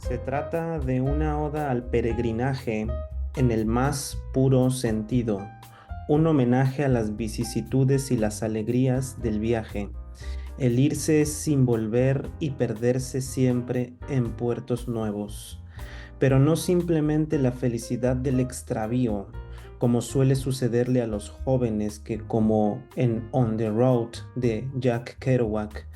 Se trata de una oda al peregrinaje en el más puro sentido, un homenaje a las vicisitudes y las alegrías del viaje, el irse sin volver y perderse siempre en puertos nuevos, pero no simplemente la felicidad del extravío, como suele sucederle a los jóvenes que, como en On the Road de Jack Kerouac,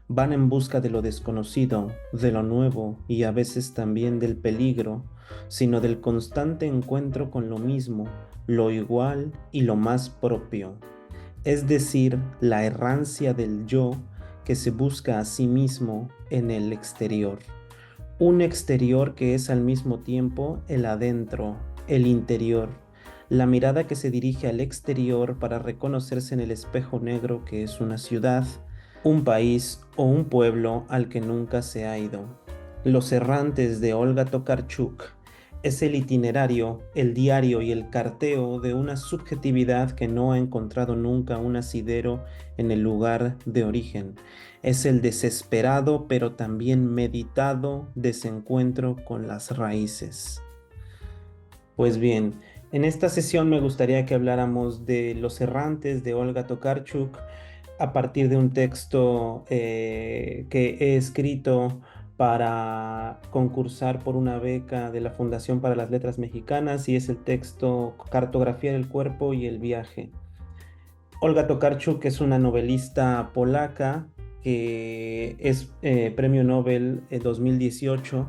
van en busca de lo desconocido, de lo nuevo y a veces también del peligro, sino del constante encuentro con lo mismo, lo igual y lo más propio, es decir, la errancia del yo que se busca a sí mismo en el exterior. Un exterior que es al mismo tiempo el adentro, el interior, la mirada que se dirige al exterior para reconocerse en el espejo negro que es una ciudad, un país o un pueblo al que nunca se ha ido. Los errantes de Olga Tokarczuk es el itinerario, el diario y el carteo de una subjetividad que no ha encontrado nunca un asidero en el lugar de origen. Es el desesperado pero también meditado desencuentro con las raíces. Pues bien, en esta sesión me gustaría que habláramos de Los errantes de Olga Tokarczuk a partir de un texto que he escrito para concursar por una beca de la Fundación para las Letras Mexicanas, y es el texto Cartografía del cuerpo y el viaje. Olga Tokarczuk es una novelista polaca que es Premio Nobel 2018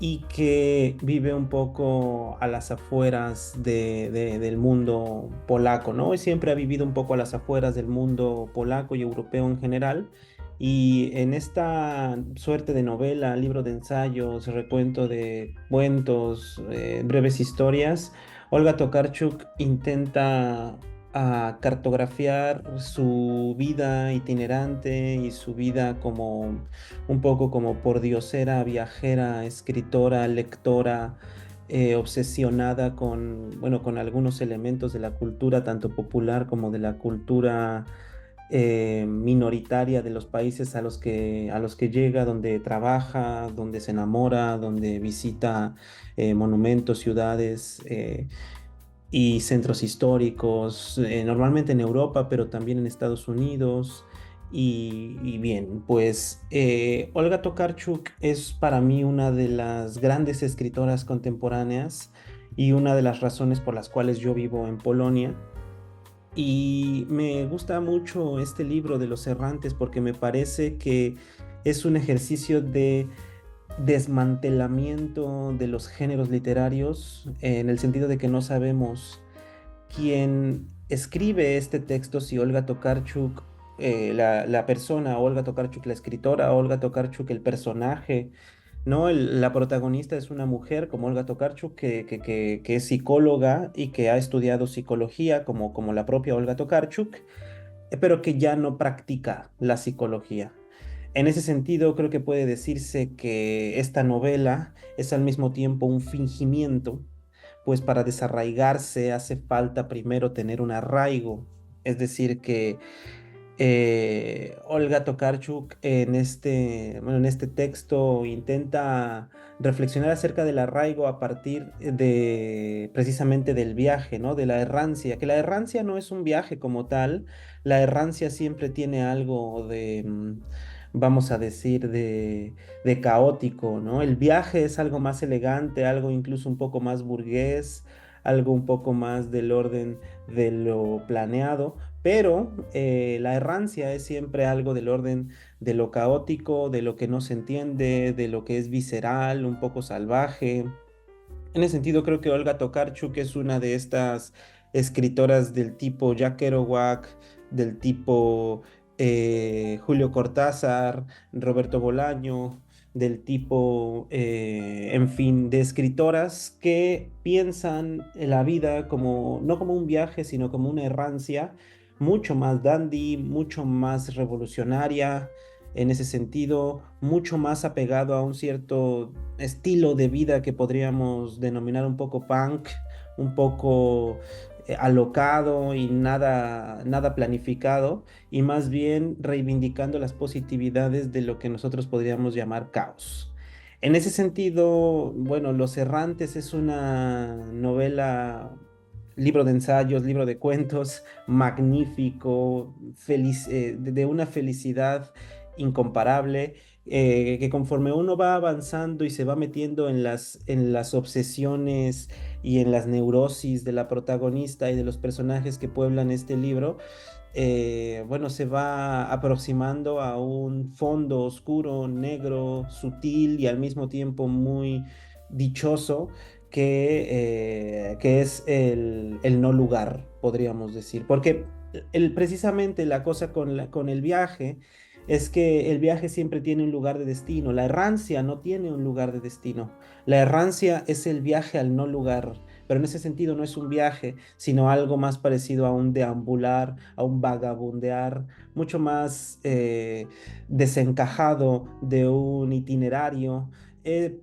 y que vive un poco a las afueras del mundo polaco, ¿no? Y siempre ha vivido un poco a las afueras del mundo polaco y europeo en general. Y en esta suerte de novela, libro de ensayos, recuento de cuentos, breves historias, Olga Tokarczuk intenta cartografiar su vida itinerante y su vida como un poco como pordiosera, viajera, escritora, lectora, obsesionada con, bueno, con algunos elementos de la cultura, tanto popular como de la cultura minoritaria de los países a los que llega, donde trabaja, donde se enamora, donde visita monumentos, ciudades. Y centros históricos, normalmente en Europa, pero también en Estados Unidos. Y bien, pues Olga Tokarczuk es para mí una de las grandes escritoras contemporáneas y una de las razones por las cuales yo vivo en Polonia. Y me gusta mucho este libro de Los Errantes porque me parece que es un ejercicio de desmantelamiento de los géneros literarios, en el sentido de que no sabemos quién escribe este texto, si Olga Tokarczuk, la persona, Olga Tokarczuk, la escritora, Olga Tokarczuk, el personaje, ¿no? La protagonista es una mujer como Olga Tokarczuk que es psicóloga y que ha estudiado psicología como la propia Olga Tokarczuk, pero que ya no practica la psicología. En ese sentido, creo que puede decirse que esta novela es al mismo tiempo un fingimiento, pues para desarraigarse hace falta primero tener un arraigo. Es decir, que Olga Tokarczuk bueno, en este texto intenta reflexionar acerca del arraigo a partir de precisamente del viaje, ¿no? De la errancia, que la errancia no es un viaje como tal, la errancia siempre tiene algo de, vamos a decir, de caótico, ¿no? El viaje es algo más elegante, algo incluso un poco más burgués, algo un poco más del orden de lo planeado, pero la errancia es siempre algo del orden de lo caótico, de lo que no se entiende, de lo que es visceral, un poco salvaje. En ese sentido, creo que Olga Tokarczuk es una de estas escritoras del tipo Jack Kerouac, del tipo Julio Cortázar, Roberto Bolaño, del tipo, en fin, de escritoras que piensan en la vida como, no como un viaje, sino como una errancia mucho más dandy, mucho más revolucionaria, en ese sentido, mucho más apegado a un cierto estilo de vida que podríamos denominar un poco punk, un poco alocado y nada planificado, y más bien reivindicando las positividades de lo que nosotros podríamos llamar caos. En ese sentido, bueno, Los Errantes es una novela, libro de ensayos, libro de cuentos, magnífico, de una felicidad incomparable, que conforme uno va avanzando y se va metiendo en las obsesiones y en las neurosis de la protagonista y de los personajes que pueblan este libro, bueno, se va aproximando a un fondo oscuro, negro, sutil y al mismo tiempo muy dichoso, que es el no lugar, podríamos decir. Porque precisamente la cosa con el viaje es que el viaje siempre tiene un lugar de destino. La errancia no tiene un lugar de destino. La errancia es el viaje al no lugar, pero en ese sentido no es un viaje, sino algo más parecido a un deambular, a un vagabundear, mucho más desencajado de un itinerario.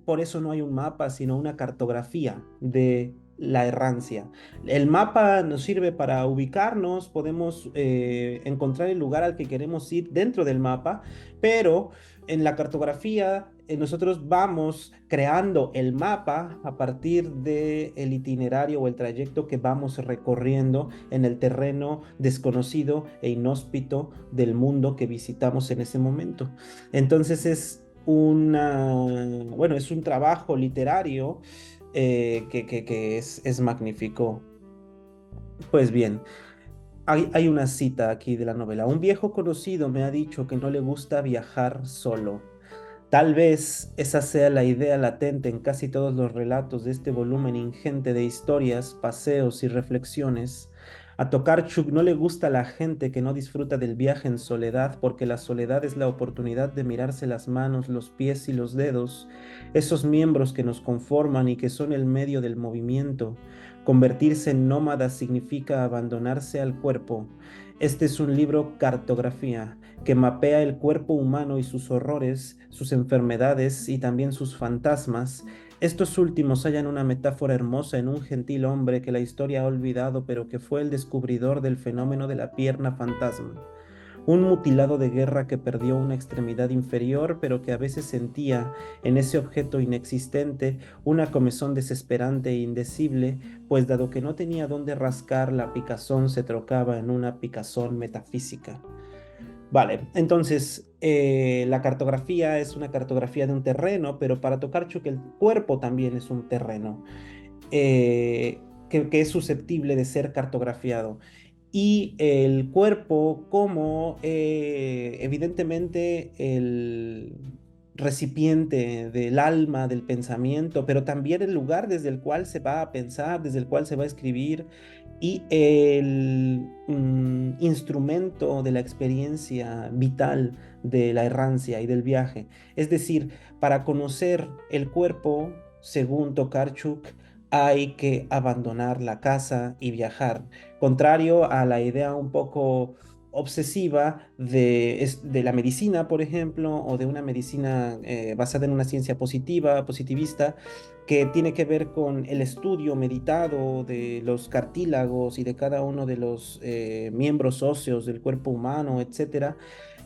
Por eso no hay un mapa, sino una cartografía de la errancia. El mapa nos sirve para ubicarnos, podemos encontrar el lugar al que queremos ir dentro del mapa, pero en la cartografía nosotros vamos creando el mapa a partir del itinerario o el trayecto que vamos recorriendo en el terreno desconocido e inhóspito del mundo que visitamos en ese momento. Entonces bueno, es un trabajo literario que es magnífico. Pues bien. Hay una cita aquí de la novela. Un viejo conocido me ha dicho que no le gusta viajar solo. Tal vez esa sea la idea latente en casi todos los relatos de este volumen ingente de historias, paseos y reflexiones. A Tokarczuk no le gusta la gente que no disfruta del viaje en soledad, porque la soledad es la oportunidad de mirarse las manos, los pies y los dedos, esos miembros que nos conforman y que son el medio del movimiento. Convertirse en nómada significa abandonarse al cuerpo. Este es un libro cartografía que mapea el cuerpo humano y sus horrores, sus enfermedades y también sus fantasmas. Estos últimos hallan una metáfora hermosa en un gentil hombre que la historia ha olvidado, pero que fue el descubridor del fenómeno de la pierna fantasma. Un mutilado de guerra que perdió una extremidad inferior, pero que a veces sentía en ese objeto inexistente una comezón desesperante e indecible, pues dado que no tenía dónde rascar, la picazón se trocaba en una picazón metafísica. Vale, entonces la cartografía es una cartografía de un terreno, pero para Tokarczuk el cuerpo también es un terreno que es susceptible de ser cartografiado. Y el cuerpo como evidentemente el recipiente del alma, del pensamiento, pero también el lugar desde el cual se va a pensar, desde el cual se va a escribir, y el instrumento de la experiencia vital de la errancia y del viaje. Es decir, para conocer el cuerpo, según Tokarczuk, hay que abandonar la casa y viajar, contrario a la idea un poco obsesiva de la medicina, por ejemplo, o de una medicina basada en una ciencia positiva, positivista, que tiene que ver con el estudio meditado de los cartílagos y de cada uno de los miembros óseos del cuerpo humano, etcétera.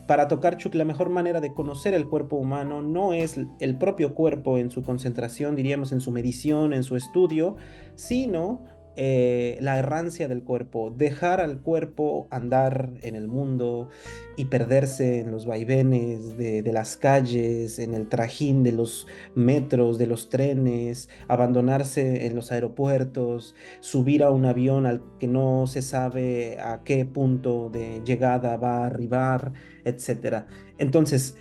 Para Tokarczuk, la mejor manera de conocer el cuerpo humano no es el propio cuerpo en su concentración, diríamos, en su medición, en su estudio, sino la errancia del cuerpo, dejar al cuerpo andar en el mundo y perderse en los vaivenes de las calles, en el trajín de los metros, de los trenes, abandonarse en los aeropuertos, subir a un avión al que no se sabe a qué punto de llegada va a arribar, etcétera. Entonces,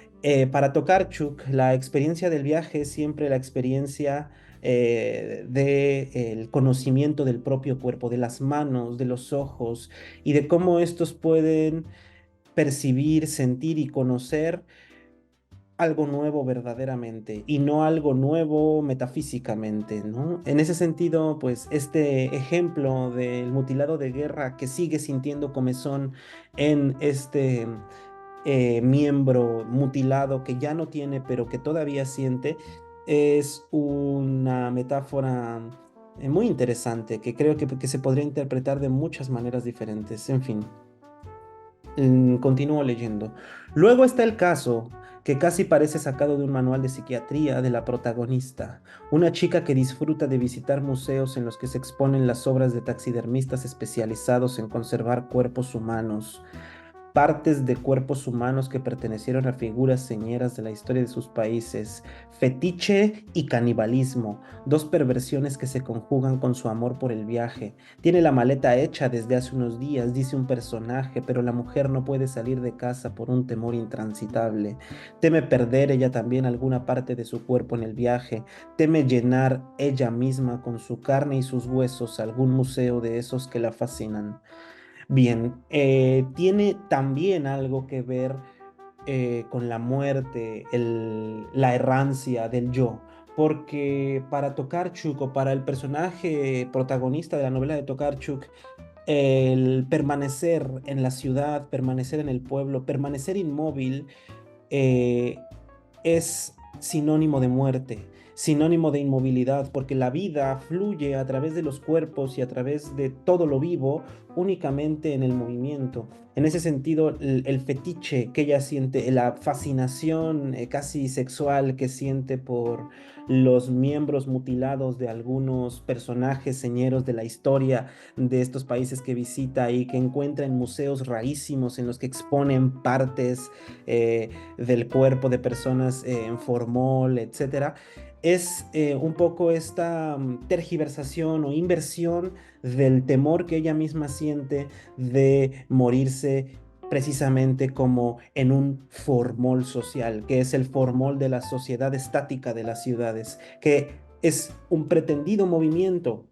para Tokarczuk, la experiencia del viaje es siempre la experiencia del conocimiento del propio cuerpo, de las manos, de los ojos y de cómo estos pueden percibir, sentir y conocer algo nuevo verdaderamente y no algo nuevo metafísicamente, ¿no? En ese sentido, pues este ejemplo del mutilado de guerra que sigue sintiendo comezón en este miembro mutilado que ya no tiene, pero que todavía siente, es una metáfora muy interesante que creo que se podría interpretar de muchas maneras diferentes. En fin, continúo leyendo. Luego está el caso que casi parece sacado de un manual de psiquiatría de la protagonista, una chica que disfruta de visitar museos en los que se exponen las obras de taxidermistas especializados en conservar cuerpos humanos, partes de cuerpos humanos que pertenecieron a figuras señeras de la historia de sus países, fetiche y canibalismo, dos perversiones que se conjugan con su amor por el viaje. Tiene la maleta hecha desde hace unos días, dice un personaje, pero la mujer no puede salir de casa por un temor intransitable. Teme perder ella también alguna parte de su cuerpo en el viaje, teme llenar ella misma con su carne y sus huesos algún museo de esos que la fascinan. Bien, tiene también algo que ver con la muerte, la errancia del yo, porque para Tokarczuk o para el personaje protagonista de la novela de Tokarczuk, el permanecer en la ciudad, permanecer en el pueblo, permanecer inmóvil, eh, es sinónimo de muerte, sinónimo de inmovilidad, porque la vida fluye a través de los cuerpos y a través de todo lo vivo únicamente en el movimiento. En ese sentido, el fetiche que ella siente, la fascinación casi sexual que siente por los miembros mutilados de algunos personajes señeros de la historia de estos países que visita y que encuentra en museos rarísimos en los que exponen partes del cuerpo de personas en formol, etcétera, es un poco esta tergiversación o inversión del temor que ella misma siente de morirse precisamente como en un formol social, que es el formol de la sociedad estática de las ciudades, que es un pretendido movimiento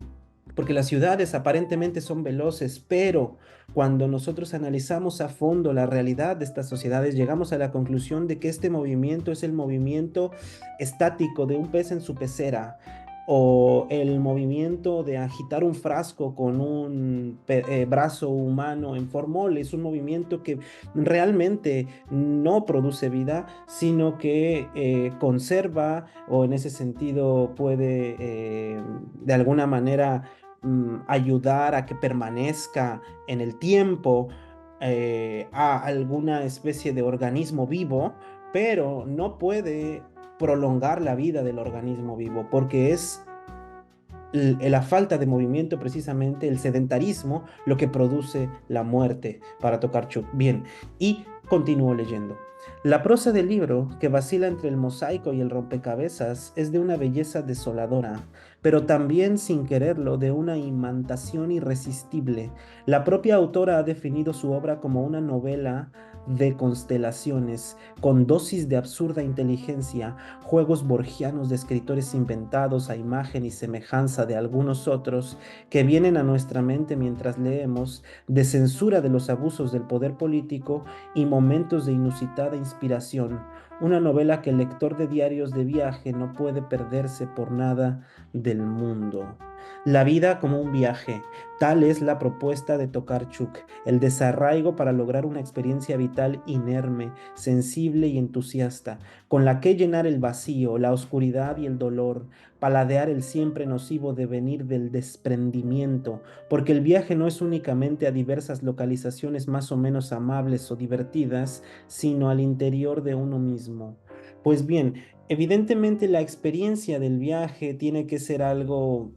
porque las ciudades aparentemente son veloces, pero cuando nosotros analizamos a fondo la realidad de estas sociedades, llegamos a la conclusión de que este movimiento es el movimiento estático de un pez en su pecera, o el movimiento de agitar un frasco con un brazo humano en formol. Es un movimiento que realmente no produce vida, sino que conserva o en ese sentido puede de alguna manera ayudar a que permanezca en el tiempo a alguna especie de organismo vivo, pero no puede prolongar la vida del organismo vivo, porque es la falta de movimiento, precisamente el sedentarismo, lo que produce la muerte para Tokarczuk. Bien, y continúo leyendo. La prosa del libro, que vacila entre el mosaico y el rompecabezas, es de una belleza desoladora, pero también, sin quererlo, de una imantación irresistible. La propia autora ha definido su obra como una novela de constelaciones, con dosis de absurda inteligencia, juegos borgianos de escritores inventados a imagen y semejanza de algunos otros que vienen a nuestra mente mientras leemos, de censura de los abusos del poder político y momentos de inusitada inspiración. Una novela que el lector de diarios de viaje no puede perderse por nada del mundo. La vida como un viaje, tal es la propuesta de Tokarczuk, el desarraigo para lograr una experiencia vital inerme, sensible y entusiasta, con la que llenar el vacío, la oscuridad y el dolor, paladear el siempre nocivo devenir del desprendimiento, porque el viaje no es únicamente a diversas localizaciones más o menos amables o divertidas, sino al interior de uno mismo. Pues bien, evidentemente la experiencia del viaje tiene que ser algo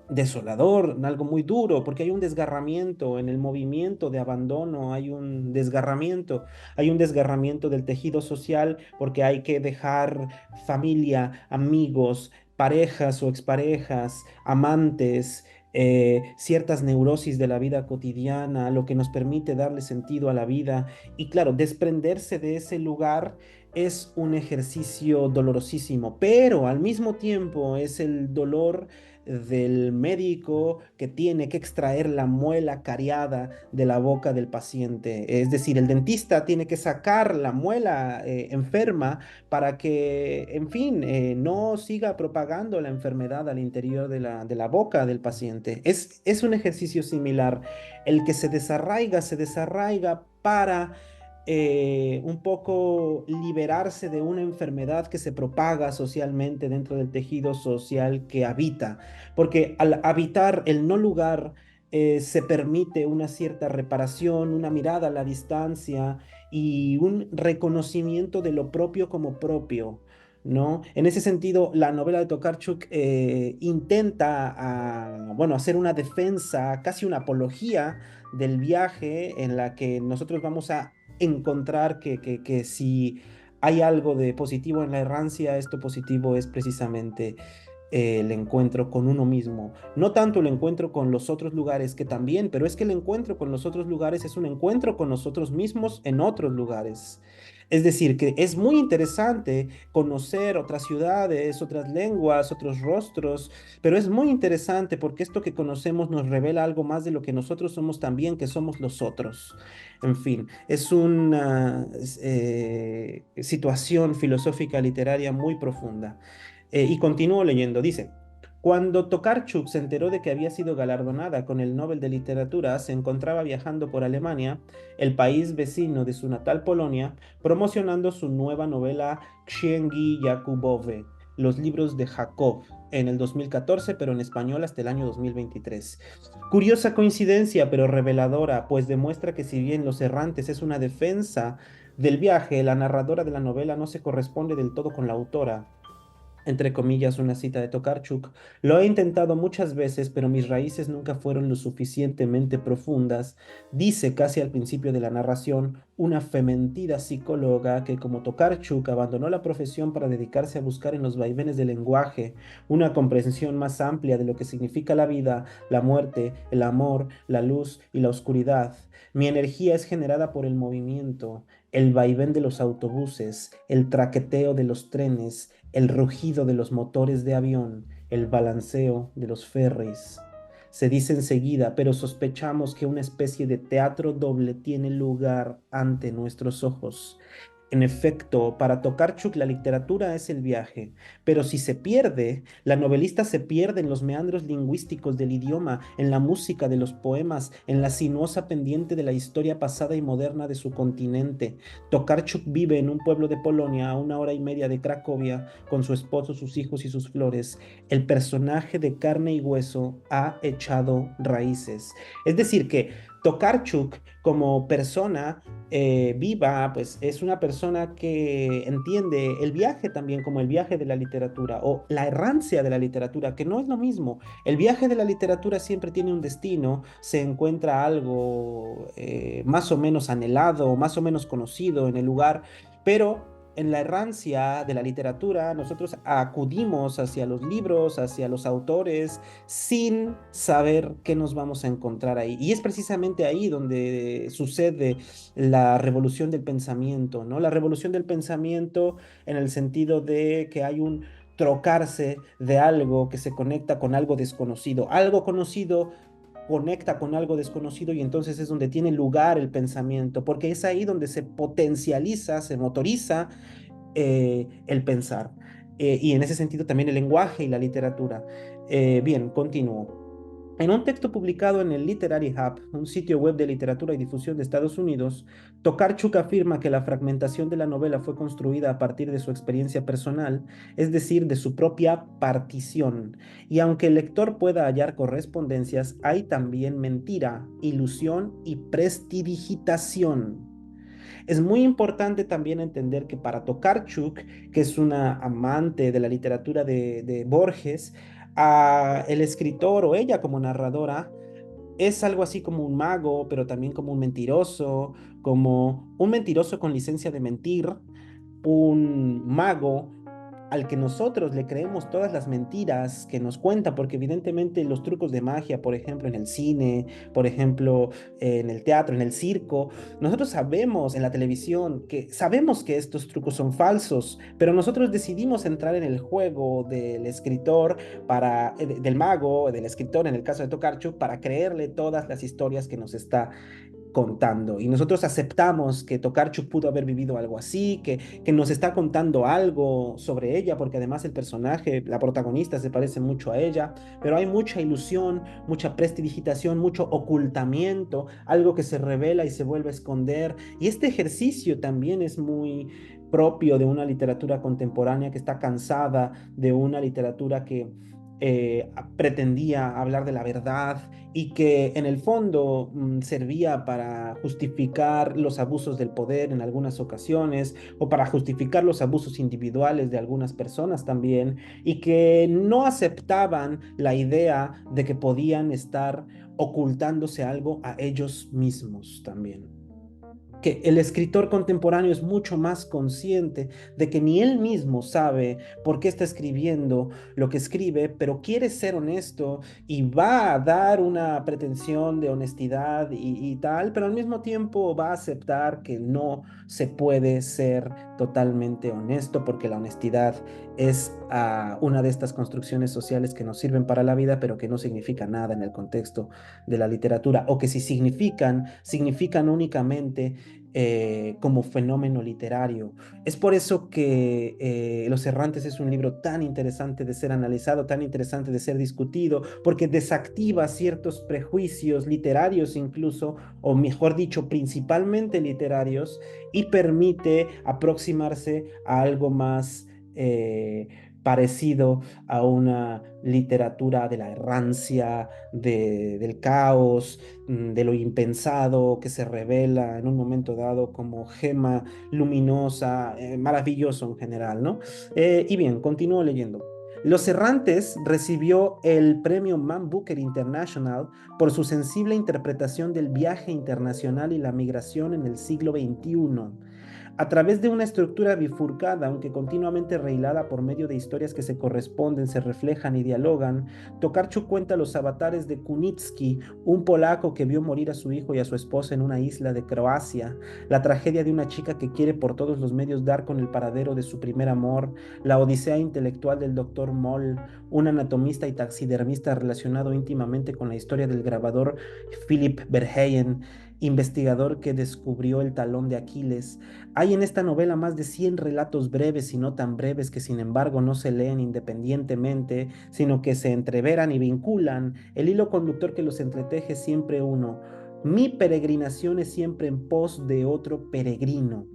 desolador, algo muy duro, porque hay un desgarramiento en el movimiento de abandono, hay un desgarramiento del tejido social, porque hay que dejar familia, amigos, parejas o exparejas, amantes, ciertas neurosis de la vida cotidiana, lo que nos permite darle sentido a la vida. Y claro, desprenderse de ese lugar es un ejercicio dolorosísimo, pero al mismo tiempo es el dolor del médico que tiene que extraer la muela cariada de la boca del paciente. Es decir, el dentista tiene que sacar la muela enferma para que, en fin, no siga propagando la enfermedad al interior de la boca del paciente. Es un ejercicio similar. El que se desarraiga para un poco liberarse de una enfermedad que se propaga socialmente dentro del tejido social que habita, porque al habitar el no lugar se permite una cierta reparación, una mirada a la distancia y un reconocimiento de lo propio como propio, ¿no? En ese sentido, la novela de Tokarczuk intenta, bueno, hacer una defensa, casi una apología del viaje en la que nosotros vamos a encontrar que si hay algo de positivo en la errancia, esto positivo es precisamente el encuentro con uno mismo. No tanto el encuentro con los otros lugares, que también, pero es que el encuentro con los otros lugares es un encuentro con nosotros mismos en otros lugares. Es decir, que es muy interesante conocer otras ciudades, otras lenguas, otros rostros, pero es muy interesante porque esto que conocemos nos revela algo más de lo que nosotros somos también, que somos los otros. En fin, es una situación filosófica literaria muy profunda. Y continúo leyendo, dice, cuando Tokarczuk se enteró de que había sido galardonada con el Nobel de Literatura, se encontraba viajando por Alemania, el país vecino de su natal Polonia, promocionando su nueva novela Księgi Jakubowe, Los libros de Jacob, en el 2014, pero en español hasta el año 2023. Curiosa coincidencia, pero reveladora, pues demuestra que si bien Los Errantes es una defensa del viaje, la narradora de la novela no se corresponde del todo con la autora, entre comillas, una cita de Tokarczuk. Lo he intentado muchas veces, pero mis raíces nunca fueron lo suficientemente profundas, dice casi al principio de la narración una fementida psicóloga que, como Tokarczuk, abandonó la profesión para dedicarse a buscar en los vaivenes del lenguaje una comprensión más amplia de lo que significa la vida, la muerte, el amor, la luz y la oscuridad. Mi energía es generada por el movimiento, el vaivén de los autobuses, el traqueteo de los trenes, el rugido de los motores de avión, el balanceo de los ferries. Se dice enseguida, pero sospechamos que una especie de teatro doble tiene lugar ante nuestros ojos. En efecto, para Tokarczuk la literatura es el viaje, pero si se pierde, la novelista se pierde en los meandros lingüísticos del idioma, en la música de los poemas, en la sinuosa pendiente de la historia pasada y moderna de su continente. Tokarczuk vive en un pueblo de Polonia a 1 hora y media de Cracovia, con su esposo, sus hijos y sus flores. El personaje de carne y hueso ha echado raíces. Es decir, que Tokarczuk como persona viva, pues es una persona que entiende el viaje también como el viaje de la literatura o la errancia de la literatura, que no es lo mismo. El viaje de la literatura siempre tiene un destino, se encuentra algo más o menos anhelado, más o menos conocido en el lugar, pero en la errancia de la literatura, nosotros acudimos hacia los libros, hacia los autores, sin saber qué nos vamos a encontrar ahí. Y es precisamente ahí donde sucede la revolución del pensamiento, ¿no? La revolución del pensamiento en el sentido de que hay un trocarse de algo que se conecta con algo desconocido. Algo conocido conecta con algo desconocido y entonces es donde tiene lugar el pensamiento, porque es ahí donde se potencializa, se motoriza el pensar. Y en ese sentido también el lenguaje y la literatura. Bien, continúo. En un texto publicado en el Literary Hub, un sitio web de literatura y difusión de Estados Unidos, Tokarczuk afirma que la fragmentación de la novela fue construida a partir de su experiencia personal, es decir, de su propia partición. Y aunque el lector pueda hallar correspondencias, hay también mentira, ilusión y prestidigitación. Es muy importante también entender que para Tokarczuk, que es una amante de la literatura de Borges, el escritor o ella como narradora es algo así como un mago, pero también como un mentiroso con licencia de mentir, un mago al que nosotros le creemos todas las mentiras que nos cuenta, porque evidentemente los trucos de magia, por ejemplo, en el cine, por ejemplo, en el teatro, en el circo, nosotros sabemos en la televisión que sabemos que estos trucos son falsos, pero nosotros decidimos entrar en el juego del escritor del mago, del escritor, en el caso de Tokarczuk, para creerle todas las historias que nos está contando. Y nosotros aceptamos que Tokarczuk pudo haber vivido algo así, que nos está contando algo sobre ella, porque además el personaje, la protagonista, se parece mucho a ella, pero hay mucha ilusión, mucha prestidigitación, mucho ocultamiento, algo que se revela y se vuelve a esconder. Y este ejercicio también es muy propio de una literatura contemporánea que está cansada de una literatura que pretendía hablar de la verdad y que en el fondo servía para justificar los abusos del poder en algunas ocasiones o para justificar los abusos individuales de algunas personas también, y que no aceptaban la idea de que podían estar ocultándose algo a ellos mismos también. Que el escritor contemporáneo es mucho más consciente de que ni él mismo sabe por qué está escribiendo lo que escribe, pero quiere ser honesto y va a dar una pretensión de honestidad y tal, pero al mismo tiempo va a aceptar que no se puede ser totalmente honesto, porque la honestidad es una de estas construcciones sociales que nos sirven para la vida, pero que no significa nada en el contexto de la literatura, o que si significan, significan únicamente como fenómeno literario. Es por eso que Los Errantes es un libro tan interesante de ser analizado, tan interesante de ser discutido, porque desactiva ciertos prejuicios literarios incluso, o mejor dicho, principalmente literarios, y permite aproximarse a algo más parecido a una literatura de la errancia, del caos, de lo impensado que se revela en un momento dado como gema luminosa, maravilloso en general, ¿no? Y bien, continúo leyendo. Los Errantes recibió el premio Man Booker International por su sensible interpretación del viaje internacional y la migración en el siglo XXI. A través de una estructura bifurcada, aunque continuamente rehilada por medio de historias que se corresponden, se reflejan y dialogan, Tokarczuk cuenta los avatares de Kunitsky, un polaco que vio morir a su hijo y a su esposa en una isla de Croacia, la tragedia de una chica que quiere por todos los medios dar con el paradero de su primer amor, la odisea intelectual del doctor Moll, un anatomista y taxidermista relacionado íntimamente con la historia del grabador Philip Verheyen, investigador que descubrió el talón de Aquiles. Hay en esta novela más de 100 relatos breves y no tan breves que sin embargo no se leen independientemente, sino que se entreveran y vinculan. El hilo conductor que los entreteje es siempre uno. Mi peregrinación es siempre en pos de otro peregrino.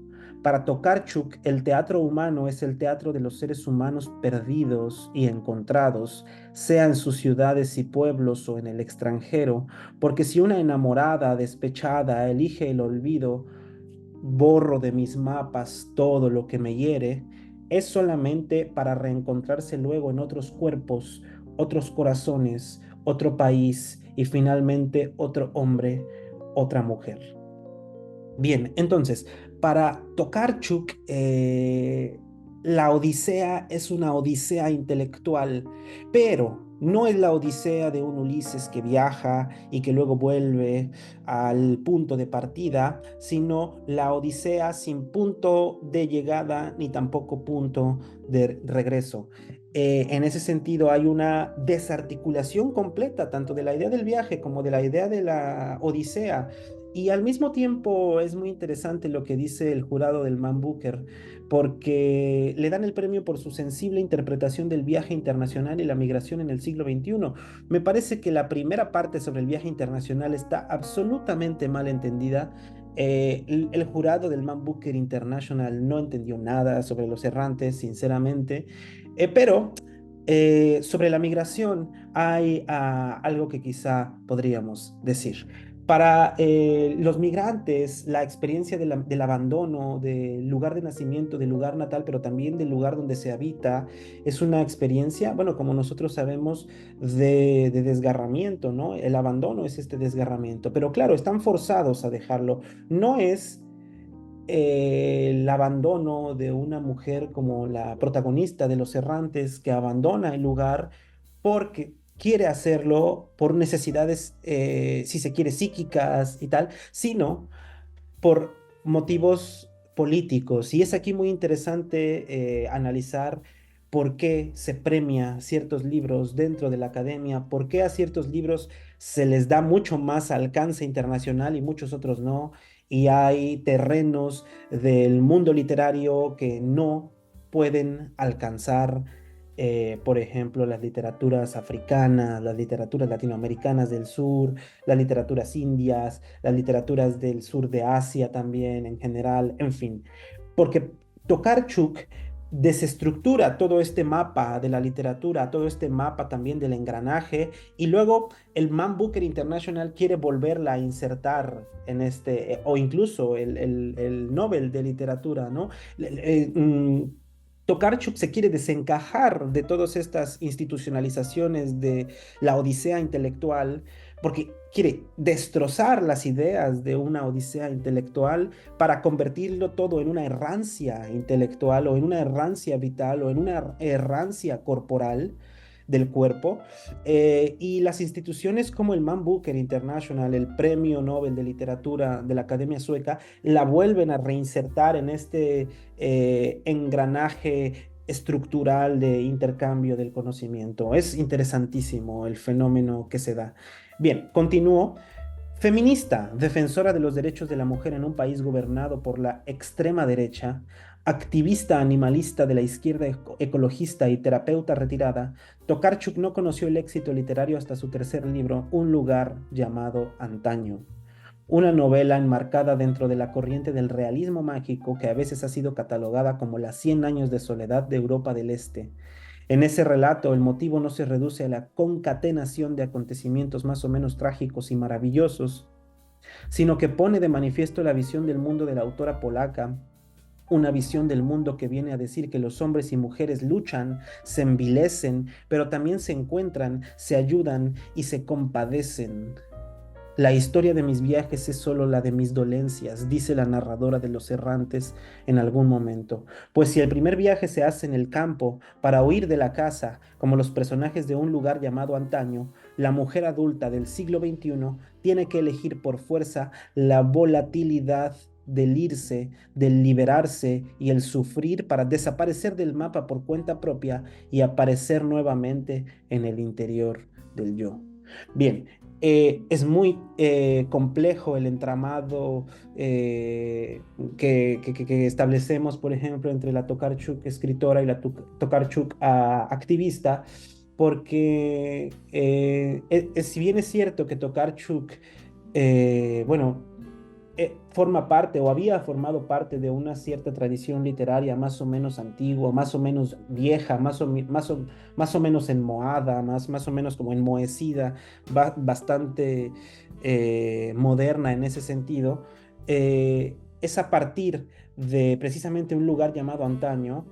Para Tokarczuk, el teatro humano es el teatro de los seres humanos perdidos y encontrados, sea en sus ciudades y pueblos o en el extranjero, porque si una enamorada despechada elige el olvido, borro de mis mapas todo lo que me hiere, es solamente para reencontrarse luego en otros cuerpos, otros corazones, otro país y finalmente otro hombre, otra mujer. Bien, entonces, para Tokarczuk, la Odisea es una odisea intelectual, pero no es la odisea de un Ulises que viaja y que luego vuelve al punto de partida, sino la odisea sin punto de llegada ni tampoco punto de regreso. En ese sentido, hay una desarticulación completa tanto de la idea del viaje como de la idea de la odisea, y al mismo tiempo es muy interesante lo que dice el jurado del Man Booker, porque le dan el premio por su sensible interpretación del viaje internacional y la migración en el siglo XXI. Me parece que la primera parte sobre el viaje internacional está absolutamente mal entendida. El jurado del Man Booker International no entendió nada sobre Los Errantes, sinceramente, pero sobre la migración hay algo que quizá podríamos decir. Para los migrantes, la experiencia del abandono del lugar de nacimiento, del lugar natal, pero también del lugar donde se habita, es una experiencia, bueno, como nosotros sabemos, de desgarramiento, ¿no? El abandono es este desgarramiento, pero claro, están forzados a dejarlo. No es el abandono de una mujer como la protagonista de Los Errantes, que abandona el lugar porque quiere hacerlo por necesidades, si se quiere, psíquicas y tal, sino por motivos políticos. Y es aquí muy interesante analizar por qué se premia ciertos libros dentro de la academia, por qué a ciertos libros se les da mucho más alcance internacional y muchos otros no. Y hay terrenos del mundo literario que no pueden alcanzar, por ejemplo, las literaturas africanas, las literaturas latinoamericanas del sur, las literaturas indias, las literaturas del sur de Asia también en general, en fin, porque Tokarczuk desestructura todo este mapa de la literatura, todo este mapa también del engranaje, y luego el Man Booker International quiere volverla a insertar en este, o incluso el Nobel de Literatura, ¿no? Tokarczuk se quiere desencajar de todas estas institucionalizaciones de la odisea intelectual, porque quiere destrozar las ideas de una odisea intelectual para convertirlo todo en una errancia intelectual o en una errancia vital o en una errancia corporal del cuerpo. Y las instituciones como el Man Booker International, el Premio Nobel de Literatura de la Academia Sueca, la vuelven a reinsertar en este engranaje estructural de intercambio del conocimiento. Es interesantísimo el fenómeno que se da. Bien, continúo. Feminista, defensora de los derechos de la mujer en un país gobernado por la extrema derecha, activista animalista de la izquierda ecologista y terapeuta retirada, Tokarczuk no conoció el éxito literario hasta su tercer libro, Un lugar llamado Antaño, una novela enmarcada dentro de la corriente del realismo mágico que a veces ha sido catalogada como las 100 años de soledad de Europa del Este. En ese relato, el motivo no se reduce a la concatenación de acontecimientos más o menos trágicos y maravillosos, sino que pone de manifiesto la visión del mundo de la autora polaca, una visión del mundo que viene a decir que los hombres y mujeres luchan, se envilecen, pero también se encuentran, se ayudan y se compadecen. La historia de mis viajes es solo la de mis dolencias, dice la narradora de Los Errantes en algún momento. Pues si el primer viaje se hace en el campo, para huir de la casa, como los personajes de Un lugar llamado Antaño, la mujer adulta del siglo XXI tiene que elegir por fuerza la volatilidad del irse, del liberarse y el sufrir para desaparecer del mapa por cuenta propia y aparecer nuevamente en el interior del yo. Bien, es muy complejo el entramado que establecemos, por ejemplo, entre la Tokarczuk escritora y la Tokarczuk activista, porque si bien es cierto que Tokarczuk, bueno, forma parte o había formado parte de una cierta tradición literaria más o menos antigua, más o menos vieja, más o menos enmohada, más o menos como enmohecida, bastante moderna en ese sentido. Es a partir de precisamente un lugar llamado Antaño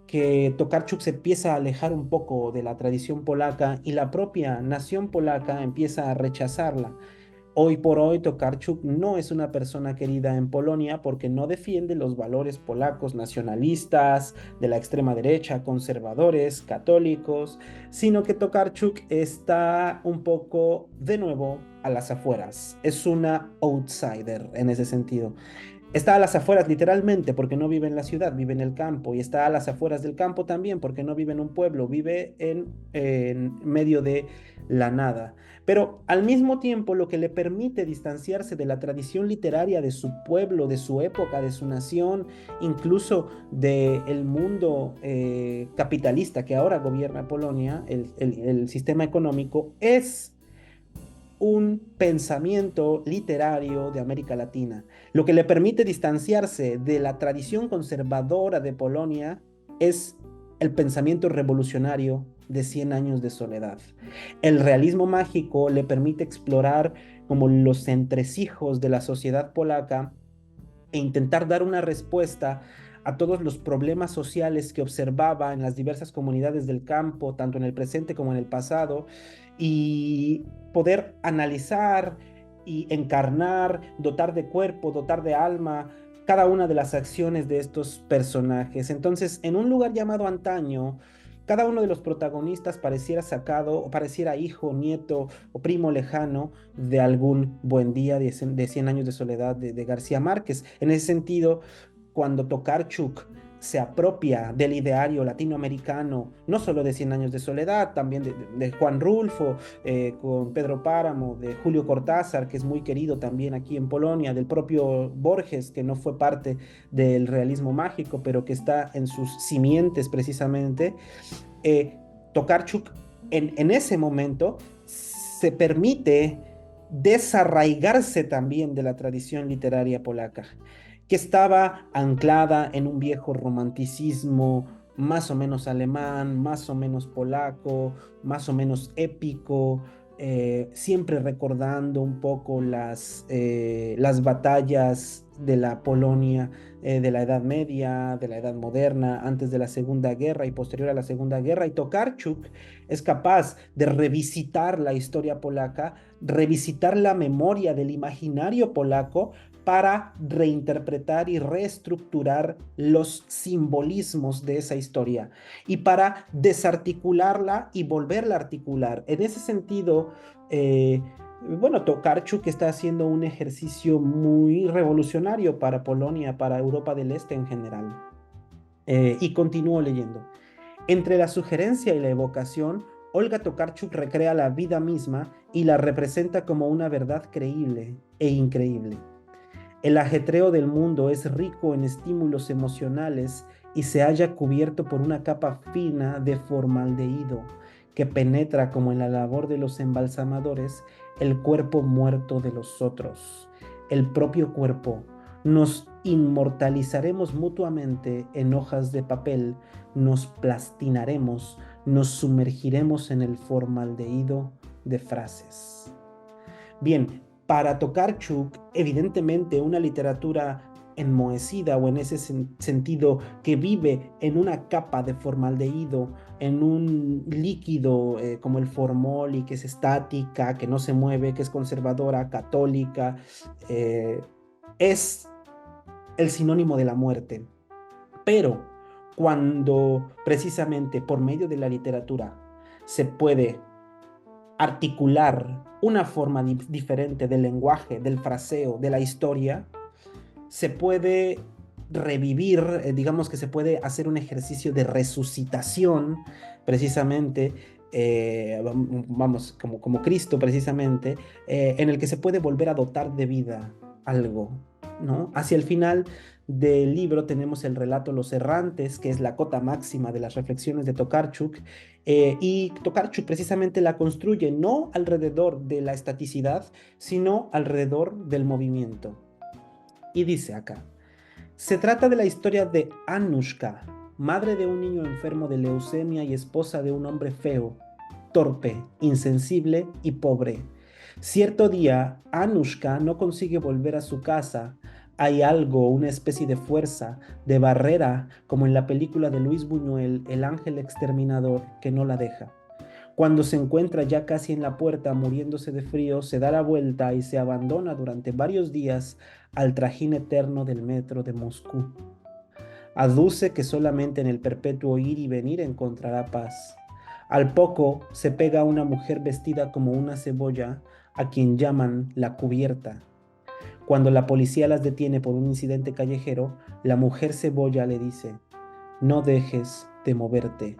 que Tokarczuk se empieza a alejar un poco de la tradición polaca y la propia nación polaca empieza a rechazarla. Hoy por hoy, Tokarczuk no es una persona querida en Polonia porque no defiende los valores polacos nacionalistas, de la extrema derecha, conservadores, católicos, sino que Tokarczuk está un poco de nuevo a las afueras. Es una outsider en ese sentido. Está a las afueras literalmente porque no vive en la ciudad, vive en el campo, y está a las afueras del campo también porque no vive en un pueblo, vive en medio de la nada. Pero al mismo tiempo lo que le permite distanciarse de la tradición literaria de su pueblo, de su época, de su nación, incluso del mundo capitalista que ahora gobierna Polonia, el sistema económico, es un pensamiento literario de América Latina. Lo que le permite distanciarse de la tradición conservadora de Polonia es el pensamiento revolucionario de 100 años de soledad. El realismo mágico le permite explorar como los entresijos de la sociedad polaca e intentar dar una respuesta a todos los problemas sociales que observaba en las diversas comunidades del campo, tanto en el presente como en el pasado, y poder analizar y encarnar, dotar de cuerpo, dotar de alma cada una de las acciones de estos personajes. Entonces, en un lugar llamado Antaño, cada uno de los protagonistas pareciera sacado, o pareciera hijo, nieto o primo lejano de algún buen día de 100 años de soledad de García Márquez. En ese sentido, cuando Tokarczuk se apropia del ideario latinoamericano, no solo de 100 años de soledad, también de Juan Rulfo, con Pedro Páramo, de Julio Cortázar, que es muy querido también aquí en Polonia, del propio Borges, que no fue parte del realismo mágico, pero que está en sus simientes precisamente. Tokarczuk en ese momento se permite desarraigarse también de la tradición literaria polaca que estaba anclada en un viejo romanticismo más o menos alemán, más o menos polaco, más o menos épico, siempre recordando un poco las batallas de la Polonia de la Edad Media, de la Edad Moderna, antes de la Segunda Guerra y posterior a la Segunda Guerra. Y Tokarczuk es capaz de revisitar la historia polaca, revisitar la memoria del imaginario polaco para reinterpretar y reestructurar los simbolismos de esa historia y para desarticularla y volverla a articular. En ese sentido, bueno, Tokarczuk está haciendo un ejercicio muy revolucionario para Polonia, para Europa del Este en general. Y continúo leyendo. Entre la sugerencia y la evocación, Olga Tokarczuk recrea la vida misma y la representa como una verdad creíble e increíble. El ajetreo del mundo es rico en estímulos emocionales y se halla cubierto por una capa fina de formaldehído que penetra como en la labor de los embalsamadores el cuerpo muerto de los otros, el propio cuerpo. Nos inmortalizaremos mutuamente en hojas de papel, nos plastinaremos, nos sumergiremos en el formaldehído de frases. Bien, para Tokarczuk, evidentemente una literatura enmohecida o en ese sentido que vive en una capa de formaldehído, en un líquido como el formol y que es estática, que no se mueve, que es conservadora, católica, eh, es el sinónimo de la muerte. Pero cuando precisamente por medio de la literatura se puede articular una forma diferente del lenguaje, del fraseo, de la historia, se puede revivir, digamos que se puede hacer un ejercicio de resucitación, precisamente, vamos, como Cristo, precisamente, en el que se puede volver a dotar de vida algo, ¿no? Hacia el final del libro tenemos el relato Los Errantes, que es la cota máxima de las reflexiones de Tokarczuk, y Tokarczuk precisamente la construye no alrededor de la estaticidad, sino alrededor del movimiento. Y dice acá, se trata de la historia de Anushka, madre de un niño enfermo de leucemia y esposa de un hombre feo, torpe, insensible y pobre. Cierto día, Anushka no consigue volver a su casa. Hay algo, una especie de fuerza, de barrera, como en la película de Luis Buñuel, El ángel exterminador, que no la deja. Cuando se encuentra ya casi en la puerta, muriéndose de frío, se da la vuelta y se abandona durante varios días al trajín eterno del metro de Moscú. Aduce que solamente en el perpetuo ir y venir encontrará paz. Al poco se pega a una mujer vestida como una cebolla, a quien llaman la cubierta. Cuando la policía las detiene por un incidente callejero, la mujer cebolla le dice, no dejes de moverte.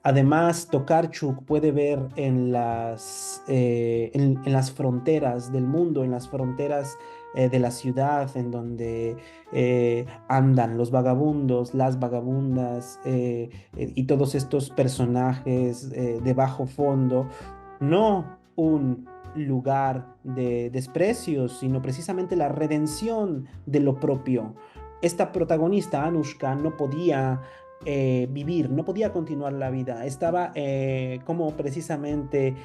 Además, Tokarczuk puede ver en las fronteras del mundo, en las fronteras de la ciudad, en donde andan los vagabundos, las vagabundas y todos estos personajes de bajo fondo, no un lugar de desprecio, sino precisamente la redención de lo propio. Esta protagonista, Anushka, no podía vivir, no podía continuar la vida, estaba como precisamente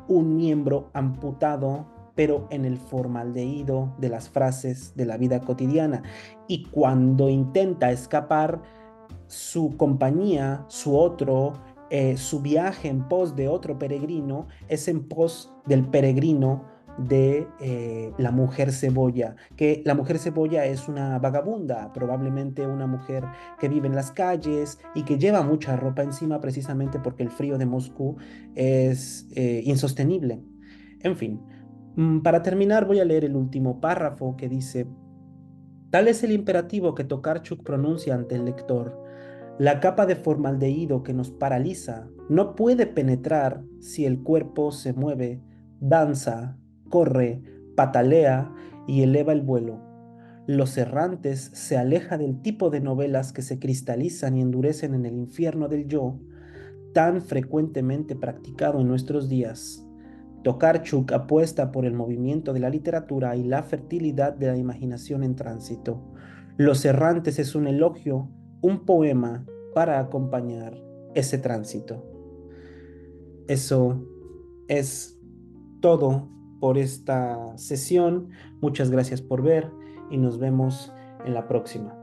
un miembro amputado, pero en el formaldehído de las frases de la vida cotidiana. Y cuando intenta escapar, su compañía, su viaje en pos de otro peregrino, es en pos del peregrino de la mujer cebolla, que la mujer cebolla es una vagabunda, probablemente una mujer que vive en las calles y que lleva mucha ropa encima precisamente porque el frío de Moscú es insostenible. En fin, para terminar voy a leer el último párrafo que dice, tal es el imperativo que Tokarczuk pronuncia ante el lector. La capa de formaldehído que nos paraliza no puede penetrar si el cuerpo se mueve, danza, corre, patalea y eleva el vuelo. Los Errantes se aleja del tipo de novelas que se cristalizan y endurecen en el infierno del yo, tan frecuentemente practicado en nuestros días. Tokarczuk apuesta por el movimiento de la literatura y la fertilidad de la imaginación en tránsito. Los errantes es un elogio, un poema para acompañar ese tránsito. Eso es todo por esta sesión. Muchas gracias por ver y nos vemos en la próxima.